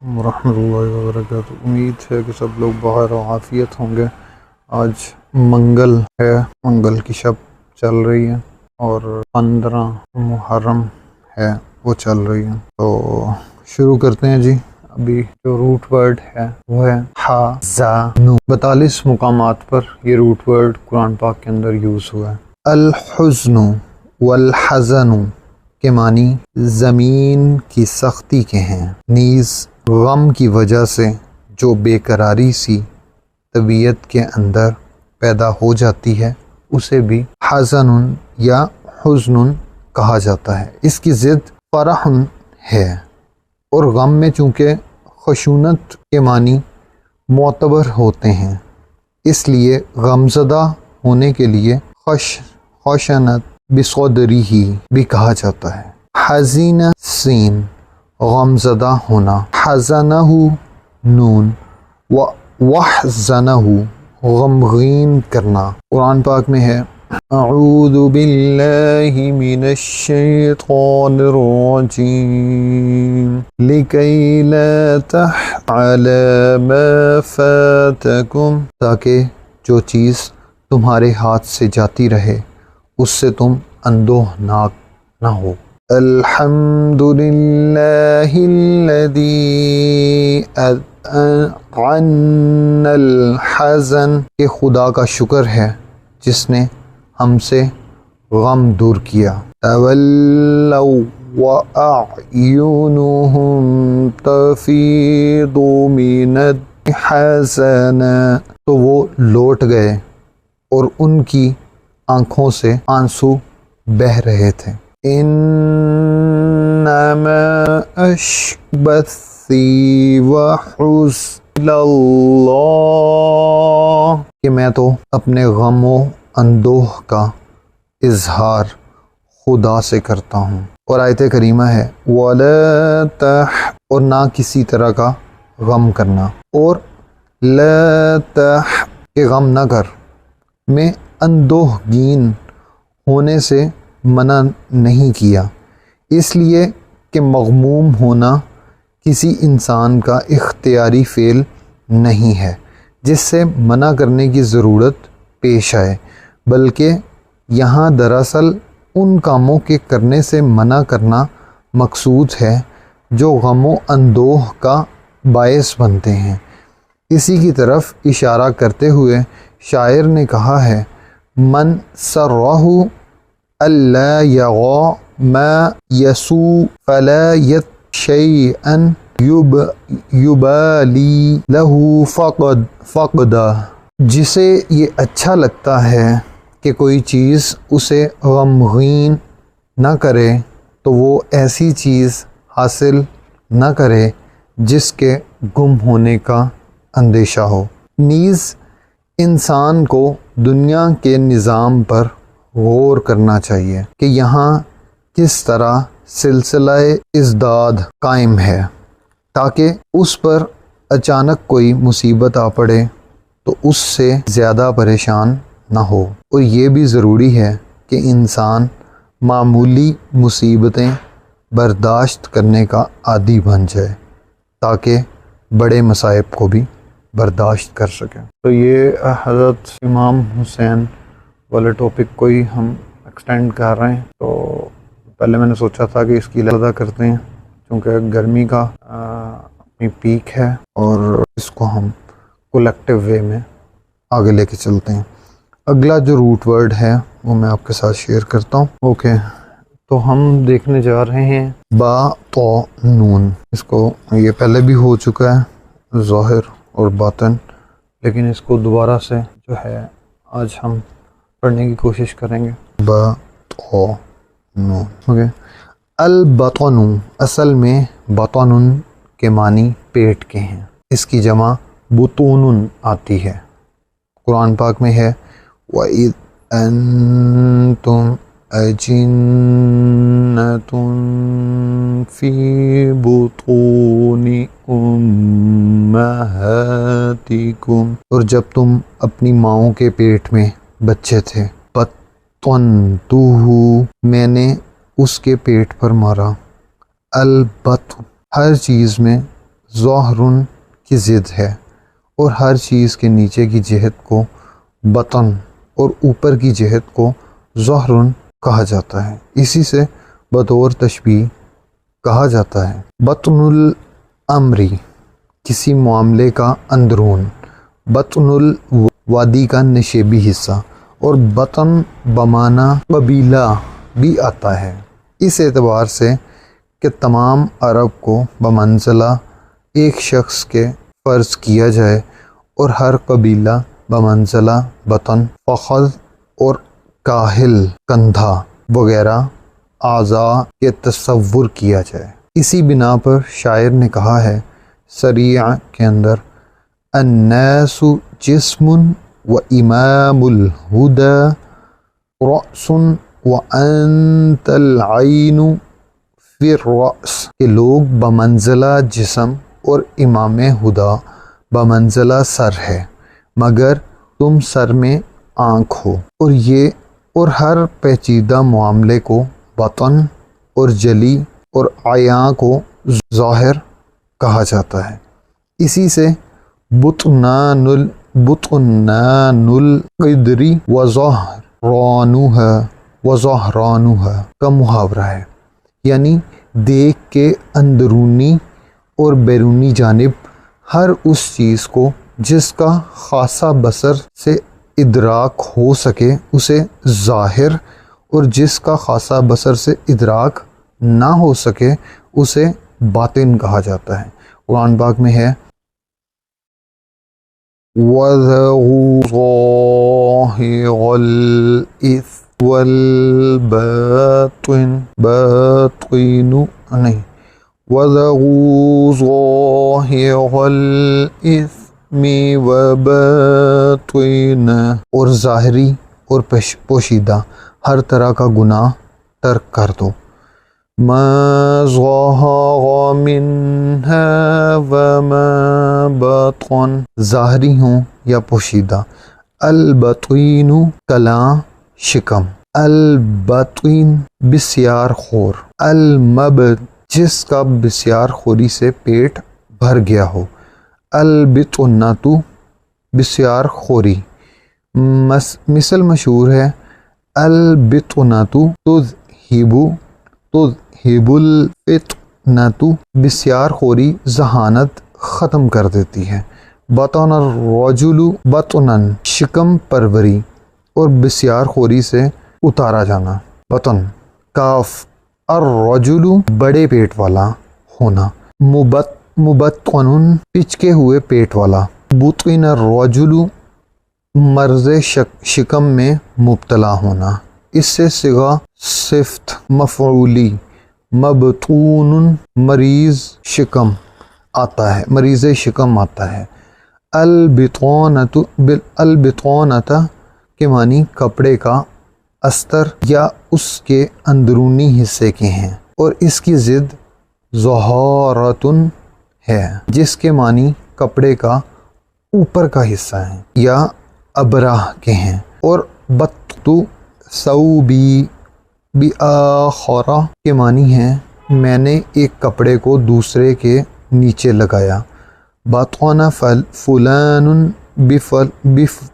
ورحمۃ اللہ وبرکاتہ۔ امید ہے کہ سب لوگ بخیر و عافیت ہوں گے۔ آج منگل ہے، منگل کی شب چل رہی ہے اور 15 محرم ہے وہ چل رہی ہے، تو شروع کرتے ہیں جی۔ ابھی جو روٹ ورڈ ہے وہ ہے حزن۔ 42 مقامات پر یہ روٹ ورڈ قرآن پاک کے اندر یوز ہوا ہے۔ الحزن والحزن کے معنی زمین کی سختی کے ہیں، نیز غم کی وجہ سے جو بے قراری سی طبیعت کے اندر پیدا ہو جاتی ہے اسے بھی حزن یا حزن کہا جاتا ہے۔ اس کی ضد فرح ہے، اور غم میں چونکہ خشونت کے معنی معتبر ہوتے ہیں اس لیے غمزدہ ہونے کے لیے خشنت بصدری ہی بھی کہا جاتا ہے۔ حزین سین غمزدہ ہونا، حزنہ نون، وحزنہ غمگین کرنا۔ قرآن پاک میں ہے اعوذ باللہ من الشیطان الرجیم لکی لا تحزنوا علی ما فاتکم، تاکہ جو چیز تمہارے ہاتھ سے جاتی رہے اس سے تم اندوہناک نہ ہو۔ الحمد للہ الذی عنا الحزن، کہ خدا کا شکر ہے جس نے ہم سے غم دور کیا۔ تولوا واعینہم تفیض من الحزن، تو وہ لوٹ گئے اور ان کی آنکھوں سے آنسو بہہ رہے تھے۔ انما اشبثی وحزن اللہ، کہ میں تو اپنے غم و اندوہ کا اظہار خدا سے کرتا ہوں۔ اور آیت کریمہ ہے وَلَا اور نہ کسی طرح کا غم کرنا، اور لا کہ غم نہ کر میں اندوہگین ہونے سے منع نہیں کیا، اس لیے کہ مغموم ہونا کسی انسان کا اختیاری فعل نہیں ہے جس سے منع کرنے کی ضرورت پیش آئے، بلکہ یہاں دراصل ان کاموں کے کرنے سے منع کرنا مقصود ہے جو غم و اندوہ کا باعث بنتے ہیں۔ اسی کی طرف اشارہ کرتے ہوئے شاعر نے کہا ہے من سرہ الا یغی ما یسوء فلا یت شیئا یبالی لہ فقدہ، جسے یہ اچھا لگتا ہے کہ کوئی چیز اسے غمگین نہ کرے تو وہ ایسی چیز حاصل نہ کرے جس کے گم ہونے کا اندیشہ ہو۔ نیز انسان کو دنیا کے نظام پر غور کرنا چاہیے کہ یہاں کس طرح سلسلہ ازداد قائم ہے، تاکہ اس پر اچانک کوئی مصیبت آ پڑے تو اس سے زیادہ پریشان نہ ہو۔ اور یہ بھی ضروری ہے کہ انسان معمولی مصیبتیں برداشت کرنے کا عادی بن جائے تاکہ بڑے مصائب کو بھی برداشت کر سکیں۔ تو یہ حضرت امام حسین والے ٹاپک کو ہی ہم ایکسٹینڈ کر رہے ہیں، تو پہلے میں نے سوچا تھا کہ اس کی ادا کرتے ہیں کیونکہ گرمی کا اپنی پیک ہے اور اس کو ہم کولیکٹیو وے میں آگے لے کے چلتے ہیں۔ اگلا جو روٹ ورڈ ہے وہ میں آپ کے ساتھ شیئر کرتا ہوں۔ اوکے، تو ہم دیکھنے جا رہے ہیں با تو نون۔ اس کو یہ پہلے بھی ہو چکا ہے ظاہر اور باطن، لیکن اس کو دوبارہ سے جو ہے آج ہم پڑھنے کی کوشش کریں گے۔ با تو نون، اوکے۔ البطن اصل میں بطن کے معنی پیٹ کے ہیں، اس کی جمع بطون آتی ہے۔ قرآن پاک میں ہے وَإِذْ أَنْتُمْ أَجِنَّةٌ فِي بُطُونِ أُمَّهَاتِكُمْ، اور جب تم اپنی ماؤں کے پیٹ میں بچے تھے، بطنتُهُ میں نے اس کے پیٹ پر مارا۔ البطن ہر چیز میں ظہرن کی ضد ہے، اور ہر چیز کے نیچے کی جہت کو بطن اور اوپر کی جہت کو ظہرن کہا جاتا ہے، اسی سے بطور تشبیہ کہا جاتا ہے۔ بطن الامری کسی معاملے کا اندرون، بطن الوادی کا نشیبی حصہ، اور بطن بمانہ قبیلہ بھی آتا ہے، اس اعتبار سے کہ تمام عرب کو بمنزلہ ایک شخص کے فرض کیا جائے، اور ہر قبیلہ بمنزلہ بطن، فخذ اور کاہل کندھا وغیرہ اعضاء کے تصور کیا جائے۔ اسی بنا پر شاعر نے کہا ہے سریع کے اندر، الناس جسم و امام الہدی رأس وانت العین فی الرأس، کہ لوگ بمنزلہ جسم اور امام ہدا بمنزلہ سر ہے، مگر تم سر میں آنکھ ہو، اور ہر پیچیدہ معاملے کو بطن اور جلی اور عیاں کو ظاہر کہا جاتا ہے، اسی سے بطنان القدر وظہرانها کا محاورہ ہے، یعنی دیکھ کے اندرونی اور بیرونی جانب ہر اس چیز کو جس کا خاصہ بصر سے ادراک ہو سکے اسے ظاہر، اور جس کا خاصہ بصر سے ادراک نہ ہو سکے اسے باطن کہا جاتا ہے۔ قرآن پاک میں ہے وَذَرُوا ظَاهِرَ الْإِثْمِ وَذَرُوا ظَاهِرَ الْإِثْمِ وَبَاطِنَهُ، اور ظاہری اور پوشیدہ ہر طرح کا گناہ ترک کر دو۔ ما ظہر منها وما بطن، ظاہری ہوں یا پوشیدہ، البطین کلاں شکم، البطین بسیار خور، المبد جس کا بسیار خوری سے پیٹ بھر گیا ہو، البطنۃ بسیار خوری، مثل مشہور ہے البطنۃ تذہب الفطنۃ، بسیار خوری ذہانت ختم کر دیتی ہے۔ بطن الرجل بطناً شکم پروری اور بسیار خوری سے اتارا جانا۔ بطن کاف الرجل بڑے پیٹ والا ہونا، مبطن پچکے ہوئے پیٹ والا، بطن الرجل مرض شکم میں مبتلا ہونا، اس سے صیغہ صفت مفعولی مبطون مریض شکم آتا ہے، مریض شکم آتا ہے۔ البطونۃ کے معنی کپڑے کا استر یا اس کے اندرونی حصے کے ہیں، اور اس کی ضد ظہارتن ہے جس کے معنی کپڑے کا اوپر کا حصہ ہے یا ابراہ کے ہیں، اور بطtu ثوبی بآخر کے معنی ہیں میں نے ایک کپڑے کو دوسرے کے نیچے لگایا۔ بطن فلان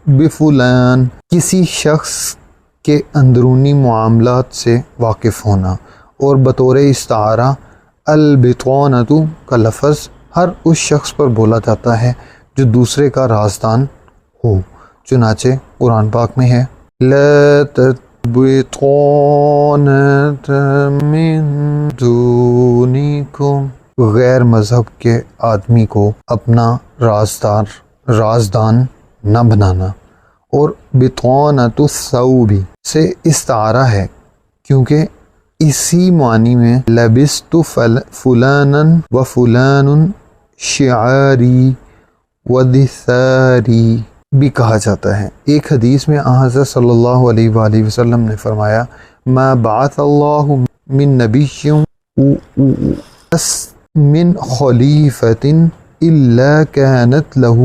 بفلان کسی شخص کے اندرونی معاملات سے واقف ہونا، اور بطور استعارہ البطونۃ کا لفظ ہر اس شخص پر بولا جاتا ہے جو دوسرے کا رازدان ہو، چنانچہ قرآن پاک میں ہے لا تبطونة من دونکم، غیر مذہب کے آدمی کو اپنا رازدان نہ بنانا، اور بطونۃ الثوب سے استعارہ ہے کیونکہ اسی معنی میں لبست فلانا و فلان شعاری و دثاری بھی کہا جاتا ہے۔ ایک حدیث میں حضرت صلی اللہ علیہ وآلہ وسلم نے فرمایا ما بعث اللہ من نبی من خلیفۃ الا كانت له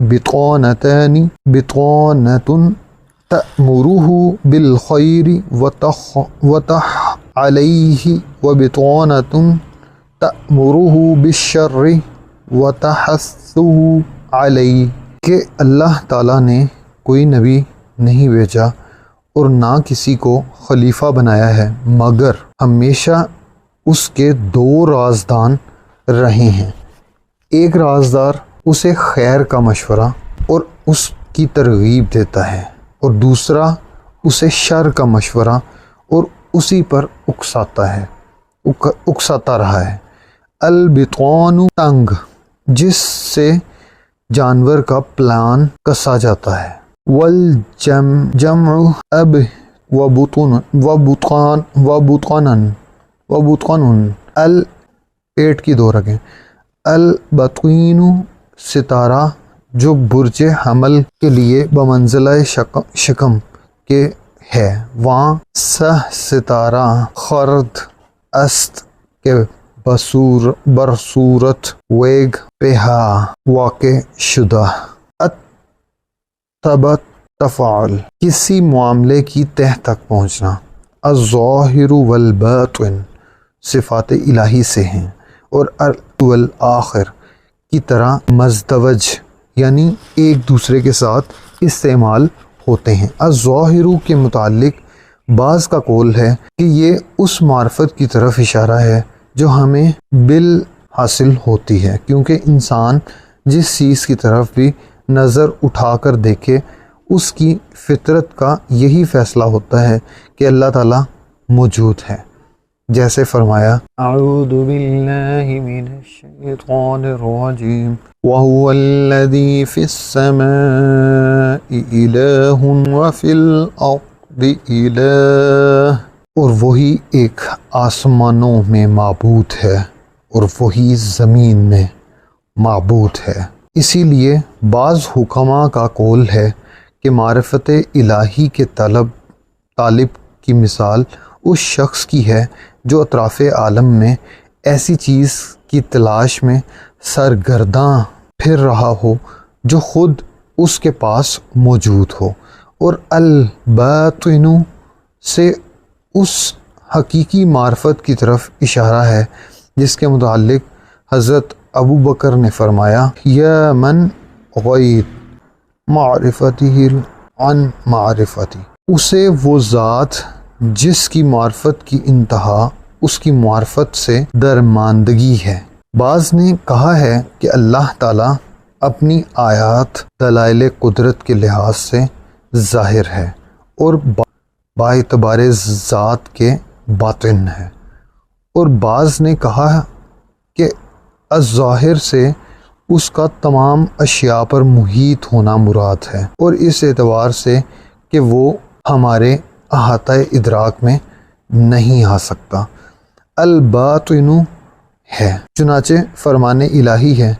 بطانتان بطانۃ تأمره بالخیر وتح علیہ و بطانۃ تأمرہ بالشر وتحثہ علیہ، کہ اللہ تعالیٰ نے کوئی نبی نہیں بھیجا اور نہ کسی کو خلیفہ بنایا ہے مگر ہمیشہ اس کے دو رازدان رہے ہیں، ایک رازدار اسے خیر کا مشورہ اور اس کی ترغیب دیتا ہے، اور دوسرا اسے شر کا مشورہ اور اسی پر اکساتا رہا ہے۔ البطان ٹنگ، جس سے جانور کا پلان کسا جاتا ہے۔ والجمع اب وبطان ال پیٹ کی دو رگیں، البطین ستارہ جو برج حمل کے لیے بمنزلہ شکم کے ہے، وہاں سہ ستارہ خرد است کے برصورت ویگ پہا واقع شدہ۔ اتبت تفعل، کسی معاملے کی تہ تک پہنچنا۔ الظاہر والباطن صفات الہی سے ہیں اور والآخر کی طرح مزدوج یعنی ایک دوسرے کے ساتھ استعمال ہوتے ہیں۔ الظاہر کے متعلق بعض کا قول ہے کہ یہ اس معرفت کی طرف اشارہ ہے جو ہمیں حاصل ہوتی ہے، کیونکہ انسان جس چیز کی طرف بھی نظر اٹھا کر دیکھے اس کی فطرت کا یہی فیصلہ ہوتا ہے کہ اللہ تعالیٰ موجود ہے، جیسے فرمایا اعوذ باللہ من الشیطان الرجیم وَهُوَ الَّذِي فِي السَّمَاءِ إِلَٰهٌ وَفِي الْأَرْضِ إِلَٰهٌ، اور وہی ایک آسمانوں میں معبود ہے اور وہی زمین میں معبود ہے۔ اسی لیے بعض حکماء کا قول ہے کہ معرفت الہی کے طالب کی مثال اس شخص کی ہے جو اطراف عالم میں ایسی چیز کی تلاش میں سرگرداں پھر رہا ہو جو خود اس کے پاس موجود ہو، اور الباطن سے اس حقیقی معرفت کی طرف اشارہ ہے جس کے متعلق حضرت ابو بکر نے فرمایا یا من غیت معرفتی عن معرفتی، اسے وہ ذات جس کی معرفت کی انتہا اس کی معرفت سے درماندگی ہے۔ بعض نے کہا ہے کہ اللہ تعالیٰ اپنی آیات دلائل قدرت کے لحاظ سے ظاہر ہے اور باعتبار ذات کے باطن ہے، اور بعض نے کہا کہ الظاہر سے اس کا تمام اشیاء پر محیط ہونا مراد ہے، اور اس اعتبار سے کہ وہ ہمارے احاطہ ادراک میں نہیں آ سکتا۔ الباطن ہے، چنانچہ فرمان الہی ہے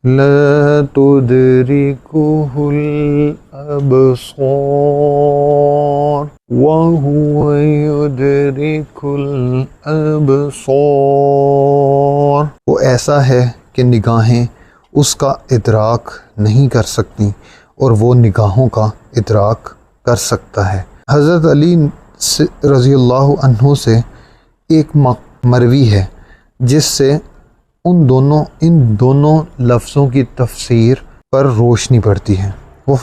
لا تدرکہ الابصار وہو یدرک الابصار، وہ ایسا ہے کہ نگاہیں اس کا ادراک نہیں کر سکتی اور وہ نگاہوں کا ادراک کر سکتا ہے۔ حضرت علی رضی اللہ عنہ سے ایک مروی ہے جس سے ان دونوں لفظوں کی تفسیر پر روشنی پڑتی ہے۔ وہ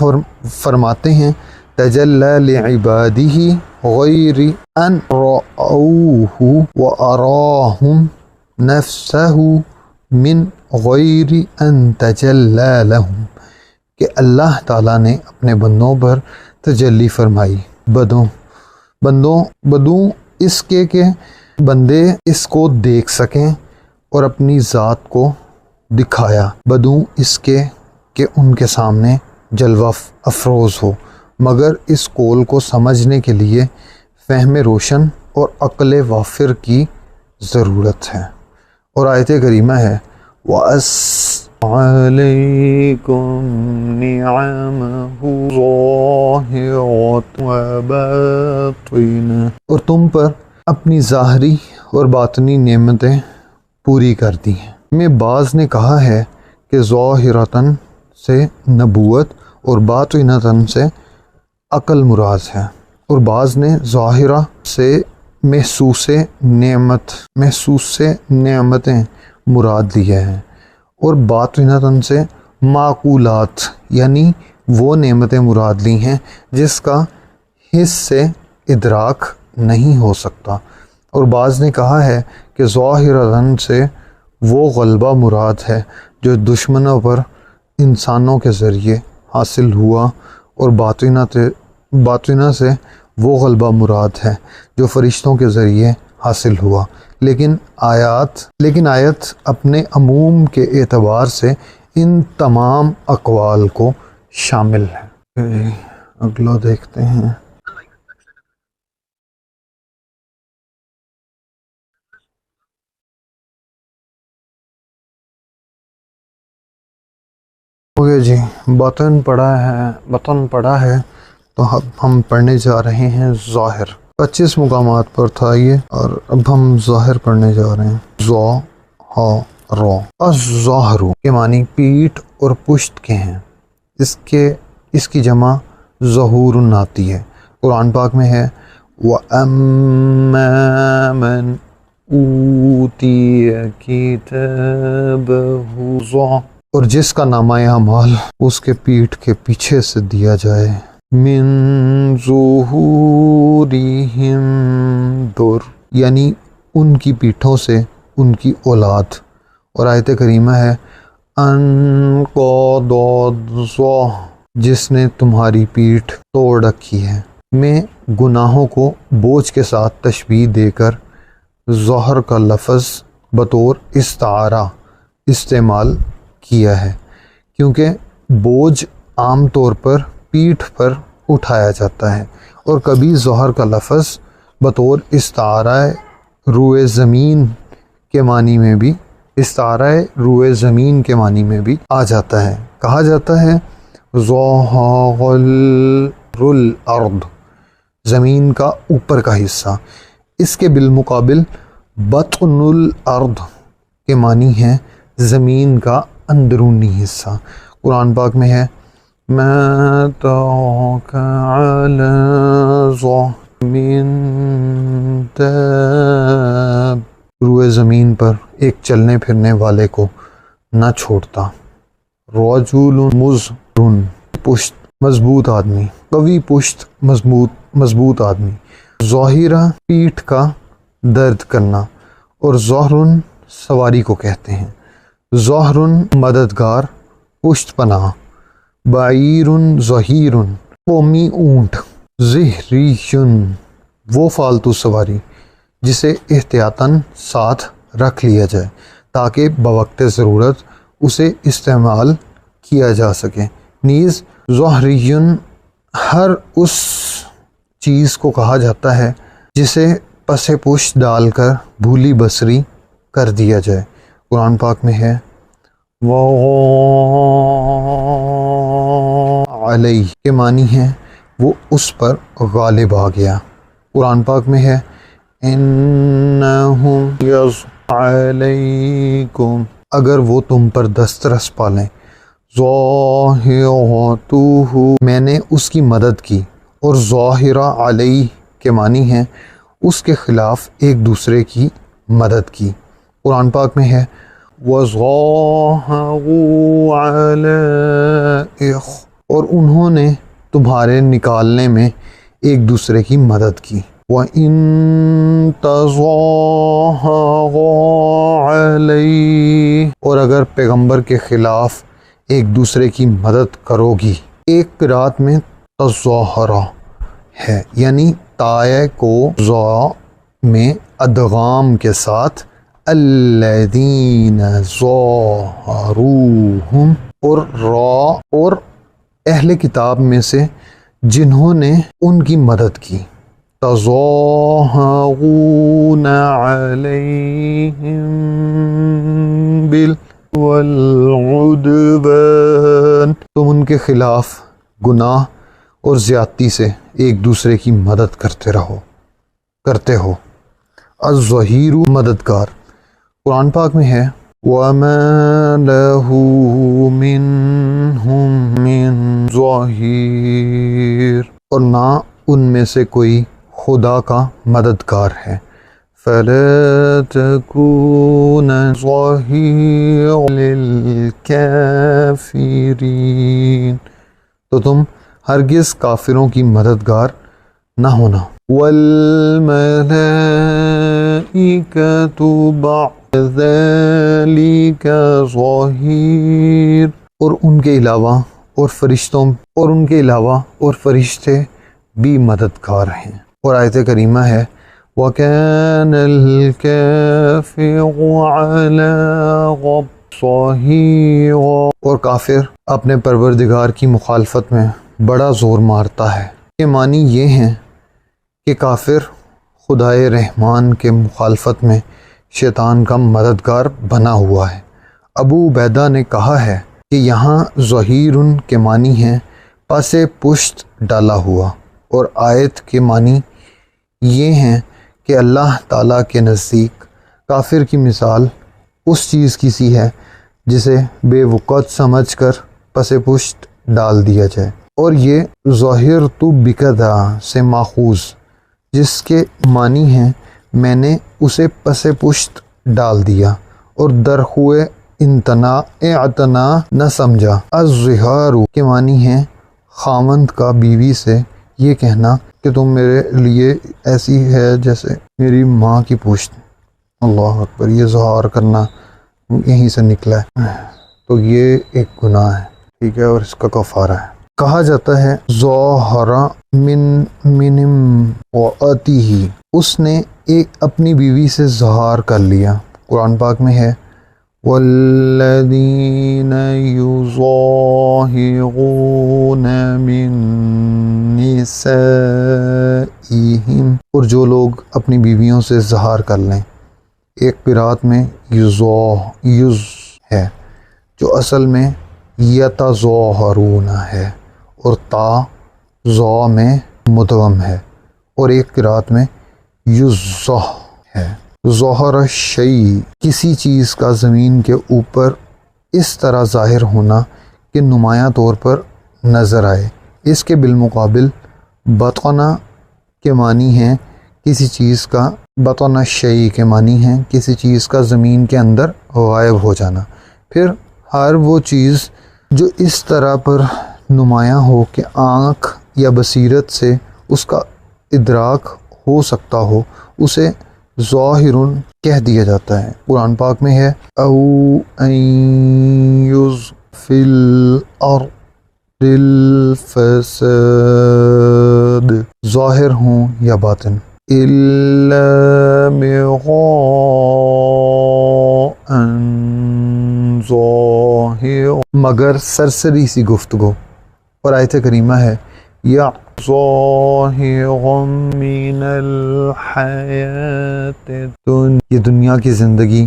فرماتے ہیں تجلی لعبادہ غیر ان رأوہ وأراہم نفسہ من غیر ان تجلی لہم، کہ اللہ تعالیٰ نے اپنے بندوں پر تجلی فرمائی، بدوں اس کے کہ بندے اس کو دیکھ سکیں اور اپنی ذات کو دکھایا، بدوں اس کے کہ ان کے سامنے جلوہ افروز ہو، مگر اس قول کو سمجھنے کے لیے فہم روشن اور عقل وافر کی ضرورت ہے۔ اور آیت کریمہ ہے وَأَسْعَلَيْكُمْ نِعَمَهُ ظَاهِرَةً وَبَاطِنَةً، اور تم پر اپنی ظاہری اور باطنی نعمتیں پوری کر دی ہیں۔ میں بعض نے کہا ہے کہ ظاہرتاً سے نبوت اور باطنتاً سے عقل مراد ہے، اور بعض نے ظاہرہ سے محسوس نعمتیں مراد لیے ہیں، اور باطنتاً سے معقولات یعنی وہ نعمتیں مراد لی ہیں جس کا حس سے ادراک نہیں ہو سکتا، اور بعض نے کہا ہے کہ ظاہراً سے وہ غلبہ مراد ہے جو دشمنوں پر انسانوں کے ذریعے حاصل ہوا، اور باطنہ سے وہ غلبہ مراد ہے جو فرشتوں کے ذریعے حاصل ہوا، لیکن آیت اپنے عموم کے اعتبار سے ان تمام اقوال کو شامل ہے۔ اگلا دیکھتے ہیں۔ جی بطن پڑھا ہے تو اب ہم پڑھنے جا رہے ہیں ظاہر۔ 25 مقامات پر تھا یہ، اور اب ہم ظاہر پڑھنے جا رہے ہیں۔ الظاہر کے معنی پیٹھ اور پشت کے ہیں، اس کی جمع ظہور آتی ہے۔ قرآن پاک میں ہے وَأَمَّا مَنْ أُوتِيَ كِتَابَهُ اور جس کا نامہ اعمال اس کے پیٹھ کے پیچھے سے دیا جائے، من ظہورہم در یعنی ان کی پیٹھوں سے ان کی اولاد، اور آیت کریمہ ہے انقضض جس نے تمہاری پیٹھ توڑ رکھی ہے، میں گناہوں کو بوجھ کے ساتھ تشبیہ دے کر ظہر کا لفظ بطور استعارہ استعمال کیا ہے، کیونکہ بوجھ عام طور پر پیٹھ پر اٹھایا جاتا ہے، اور کبھی ظہر کا لفظ بطور استعارہ روئے زمین کے معنی میں بھی آ جاتا ہے۔ کہا جاتا ہے ظہر الارض زمین کا اوپر کا حصہ، اس کے بالمقابل بطن الارض کے معنی ہے زمین کا اندرونی حصہ۔ قرآن پاک میں ہے ما ترک علی ظہر من داب روئے زمین پر ایک چلنے پھرنے والے کو نہ چھوڑتا۔ رجل مزر پشت مضبوط آدمی، قوی پشت مضبوط آدمی۔ ظاہرہ پیٹھ کا درد کرنا، اور ظہر سواری کو کہتے ہیں۔ ظہر مددگار، پشت پناہ۔ بعیر ظہیر قومی اونٹ۔ ظہری وہ فالتو سواری جسے احتیاطاً ساتھ رکھ لیا جائے تاکہ بوقت ضرورت اسے استعمال کیا جا سکے۔ نیز ظہری ہر اس چیز کو کہا جاتا ہے جسے پس پشت ڈال کر بھولی بسری کر دیا جائے۔ قرآن پاک میں ہے علیہ کے معنی ہے وہ اس پر غالب آ گیا۔ قرآن پاک میں ہے انہم علیکم اگر وہ تم پر دسترس پالیں، ظاہرتہ میں نے اس کی مدد کی، اور ظاہرہ علیہ کے معنی ہے اس کے خلاف ایک دوسرے کی مدد کی۔ قرآن پاک میں ہے وَظَاهَرُوا عَلَىٰ اور انہوں نے تمہارے نکالنے میں ایک دوسرے کی مدد کی۔ وَإِن تَظَاهَرَا عَلَيْهِ اور اگر پیغمبر کے خلاف ایک دوسرے کی مدد کرو گی۔ ایک قرات میں تظاہرہ ہے، یعنی تائے کو ظا میں ادغام کے ساتھ الذین ظاہروہم اور را اور اہل کتاب میں سے جنہوں نے ان کی مدد کی۔ تظاہرون علیہم والعدوان تم ان کے خلاف گناہ اور زیادتی سے ایک دوسرے کی مدد کرتے ہو۔ الظہیر مددگار۔ قرآن پاک میں ہے وَمَا لَهُ مِنْهُمْ مِنْ ظَهِيرٍ اور نہ ان میں سے کوئی خدا کا مددگار ہے۔ فَلَا تَكُونَ ظَهِيرًا لِلْكَافِرِينَ، تو تم ہرگز کافروں کی مددگار نہ ہونا۔ وَالْمَلَائِكَةُ بَعْدَ ذَلِكَ ظَهِيرٌ، اور ان کے علاوہ اور فرشتے بھی مددگار ہیں۔ اور آیت کریمہ ہے وَكَانَ الْكَافِرُ عَلَى رَبِّهِ ظَهِيرًا، اور کافر اپنے پروردگار کی مخالفت میں بڑا زور مارتا ہے۔ یہ معنی یہ ہیں کہ کافر خدائے رحمان کے مخالفت میں شیطان کا مددگار بنا ہوا ہے۔ ابو عبیدہ نے کہا ہے کہ یہاں ظہیرن کے معنی ہیں پس پشت ڈالا ہوا، اور آیت کے معنی یہ ہیں کہ اللہ تعالیٰ کے نزدیک کافر کی مثال اس چیز کی سی ہے جسے بے وقت سمجھ کر پس پشت ڈال دیا جائے۔ اور یہ ظاہر تو بکدا سے ماخوذ، جس کے معنی ہیں میں نے اسے پس پشت ڈال دیا اور درخوئے اعتنا نہ سمجھا۔ الظہار کے معنی ہیں خاوند کا بیوی سے یہ کہنا کہ تم میرے لیے ایسی ہے جیسے میری ماں کی پشت۔ اللہ اکبر، یہ ظہار کرنا یہیں سے نکلا ہے، تو یہ ایک گناہ ہے، ٹھیک ہے، اور اس کا کفارہ ہے۔ کہا جاتا ہے ظاہر من امرأتہ، اس نے ایک اپنی بیوی سے ظہار کر لیا۔ قرآن پاک میں ہے والذین یظاہرون من نسائہم، اور جو لوگ اپنی بیویوں سے ظہار کر لیں۔ ایک قرات میں یز ہے جو اصل میں یتظاہرون ہے، اور تا ظا میں مدغم ہے، اور ایک قرات میں یزہ ہے۔ ظہر الشیء، کسی چیز کا زمین کے اوپر اس طرح ظاہر ہونا کہ نمایاں طور پر نظر آئے۔ اس کے بالمقابل بطنہ کے معنی ہیں کسی چیز کا، بطن الشیء کے معنی ہیں کسی چیز کا زمین کے اندر غائب ہو جانا۔ پھر ہر وہ چیز جو اس طرح پر نمایاں ہو کہ آنکھ یا بصیرت سے اس کا ادراک ہو سکتا ہو، اسے ظاہرن کہہ دیا جاتا ہے۔ قرآن پاک میں ہے او ان فی الارض الفساد، ظاہر ہوں یا باطن، الا مراء ظاہر، مگر سرسری سی گفتگو۔ اور آیت کریمہ ہے یا ظاہرا من الحیات الدنیا، یہ دنیا کی زندگی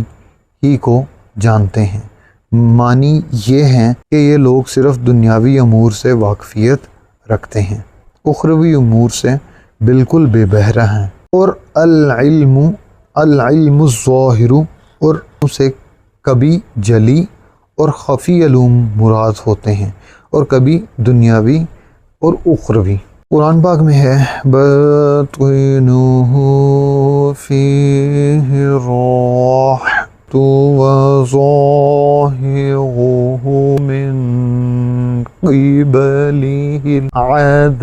ہی کو جانتے ہیں۔ معنی یہ ہیں کہ یہ لوگ صرف دنیاوی امور سے واقفیت رکھتے ہیں، اخروی امور سے بالکل بے بہرہ ہیں۔ اور العلم الظاہر، اور اسے کبھی جلی اور خفی علوم مراد ہوتے ہیں، اور کبھی دنیاوی اور اخروی۔ قرآن پاک میں ہے بَاطِنُهُ فِيهِ الرَّحْمَةُ وَظَاهِرُهُ مِن قِبَلِهِ الْعَذَابُ،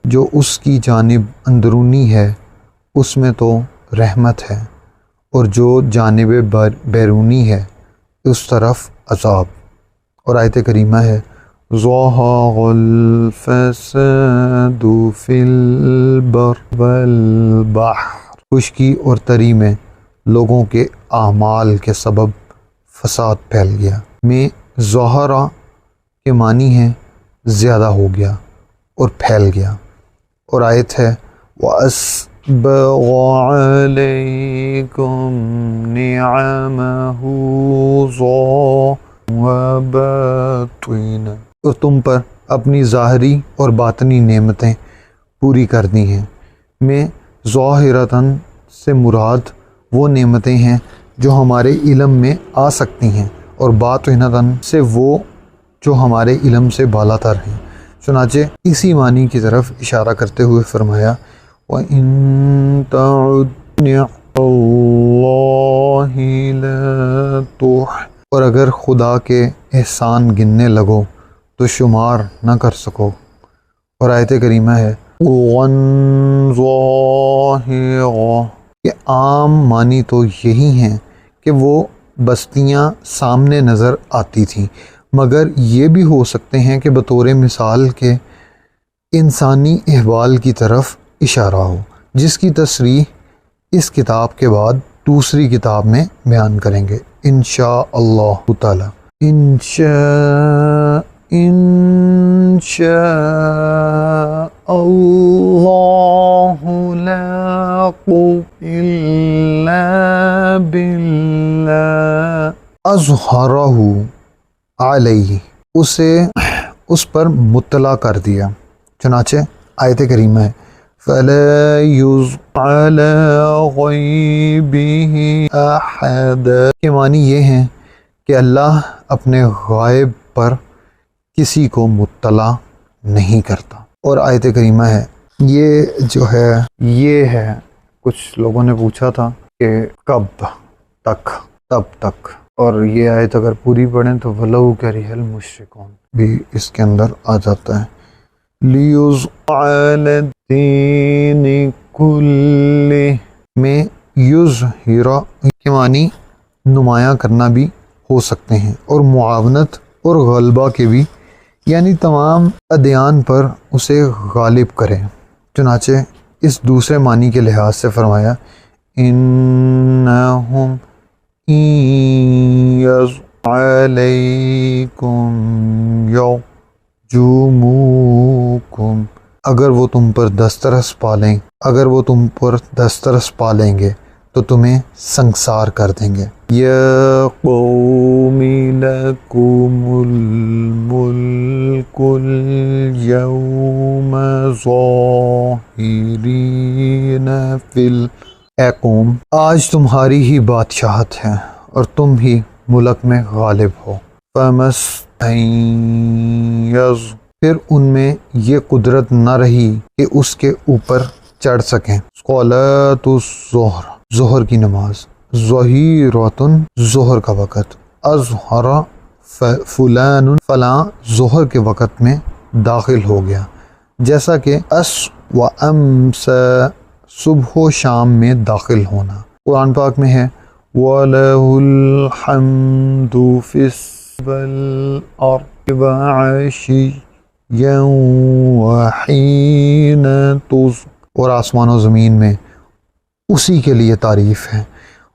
جو اس کی جانب اندرونی ہے اس میں تو رحمت ہے، اور جو جانب بیرونی ہے اس طرف عذاب۔ اور آیت کریمہ ہے ظَهَرَ الْفَسَادُ فِي الْبَرِّ وَالْبَحْرِ، خشکی اور تری میں لوگوں کے اعمال کے سبب فساد پھیل گیا۔ میں ظَهَرَ کے معنی ہیں زیادہ ہو گیا اور پھیل گیا۔ اور آیت ہے وَأَسْبَغَ عَلَيْكُمْ نِعَمَهُ ظَاهِرَةً وَبَاطِنَةً، اور تم پر اپنی ظاہری اور باطنی نعمتیں پوری کر دی ہیں۔ میں ظاہرتاً سے مراد وہ نعمتیں ہیں جو ہمارے علم میں آ سکتی ہیں، اور باطنتاً سے وہ جو ہمارے علم سے بالا تر ہیں۔ چنانچہ اسی معنی کی طرف اشارہ کرتے ہوئے فرمایا وَإِن تَعُدْ نِعْمَةَ اللَّهِ لَا تُحْصَىٰ، اور اگر خدا کے احسان گننے لگو تو شمار نہ کر سکو۔ اور آیت کریمہ ہے ظَاہِرًا، کہ عام معنی تو یہی ہیں کہ وہ بستیاں سامنے نظر آتی تھیں، مگر یہ بھی ہو سکتے ہیں کہ بطور مثال کے انسانی احوال کی طرف اشارہ ہو، جس کی تصریح اس کتاب کے بعد دوسری کتاب میں بیان کریں گے انشاءاللہ تعالی۔ انشاء اللہ لا قوة الا باللہ اظہرہ علیہ، اسے اس پر مطلع کر دیا۔ چنانچہ آیت کریمہ ہے فَلَا يُظْهِرُ عَلَىٰ غَيْبِهِ أَحَدًا، کے معنی یہ ہیں کہ اللہ اپنے غائب پر کسی کو مطلع نہیں کرتا۔ اور آیت کریمہ ہے یہ جو ہے یہ ہے، کچھ لوگوں نے پوچھا تھا کہ کب تک، تب تک، اور یہ آیت اگر پوری پڑھیں تو وَلَوْ كَرِهَ الْمُشْرِكُونَ بھی اس کے اندر آ جاتا ہے۔ لِيُظْهِرَ عَلَى الدِّينِ كُلِّهِ میں یظہر کے معنی نمایاں کرنا بھی ہو سکتے ہیں، اور معاونت اور غلبہ کے بھی، یعنی تمام ادیان پر اسے غالب کریں۔ چنانچہ اس دوسرے معنی کے لحاظ سے فرمایا اِنَّهُمْ إِن يَظْهِرُوا عَلَيْكُمْ يَرْجُمُوكُمْ، اگر وہ تم پر دسترس پالیں، اگر وہ تم پر دسترس پالیں گے تو تمہیں سنگسار کر دیں گے۔ یا قوم لکم الملک اليوم ظاہرین فی اے قوم، آج تمہاری ہی بادشاہت ہے اور تم ہی ملک میں غالب ہو۔ فَمَسْتَيَّزُ، پھر ان میں یہ قدرت نہ رہی کہ اس کے اوپر چڑھ سکیں۔ صلاۃ الظہر، ظہر کی نماز، ظہیرۃ، ظہر کا وقت، اظہر فلان، فلاں ظہر کے وقت میں داخل ہو گیا، جیسا کہ اس و امس، صبح و شام میں داخل ہونا۔ قرآن پاک میں ہے وَلَهُ الْحَمْدُ فِي السَّمَاوَاتِ وَعَشِيًّا وَحِينَ تُظْهِرُونَ، اور آسمان و زمین میں اسی کے لیے تعریف ہے،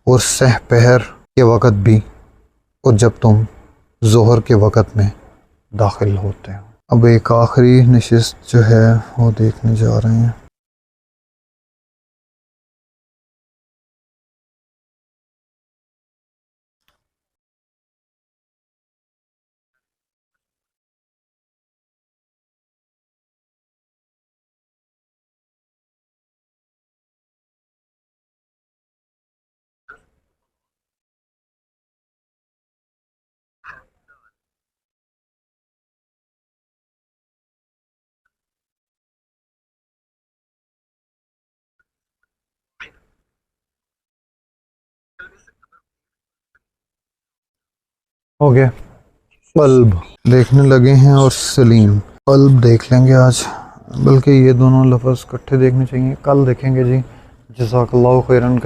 اور سہ پہر کے وقت بھی، اور جب تم ظہر کے وقت میں داخل ہوتے ہو۔ اب ایک آخری نشست جو ہے وہ دیکھنے جا رہے ہیں۔ ہو گیا، قلب دیکھنے لگے ہیں اور سلیم، قلب دیکھ لیں گے آج، بلکہ یہ دونوں لفظ اکٹھے دیکھنے چاہیے، کل دیکھیں گے جی۔ جزاک اللہ خیرن۔